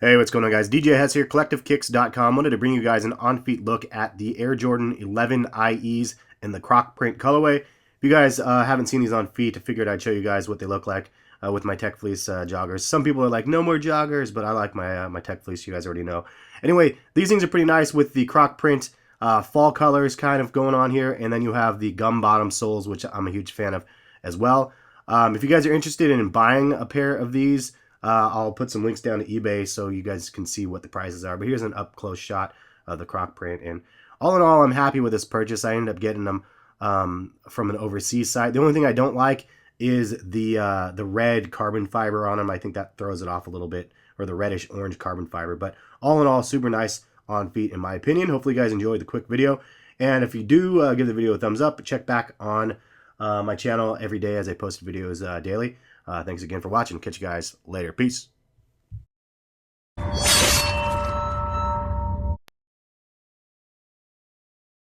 Hey, what's going on, guys? DJ Hess here, CollectiveKicks.com. Wanted to bring you guys an on-feet look at the Air Jordan 11 IEs in the croc print colorway. If you guys haven't seen these on feet, I figured I'd show you guys what they look like with my Tech Fleece joggers. Some people are like, no more joggers, but I like my Tech Fleece, you guys already know. Anyway, these things are pretty nice with the croc print fall colors kind of going on here, and then you have the gum bottom soles, which I'm a huge fan of as well. If you guys are interested in buying a pair of these, I'll put some links down to eBay so you guys can see what the prices are. But here's an up-close shot of the croc print. And all in all, I'm happy with this purchase. I ended up getting them from an overseas site. The only thing I don't like is the red carbon fiber on them. I think that throws it off a little bit, or the reddish-orange carbon fiber. But all in all, super nice on feet in my opinion. Hopefully you guys enjoyed the quick video. And if you do, give the video a thumbs up. Check back on my channel every day as I post videos daily. Thanks again for watching. Catch you guys later. Peace.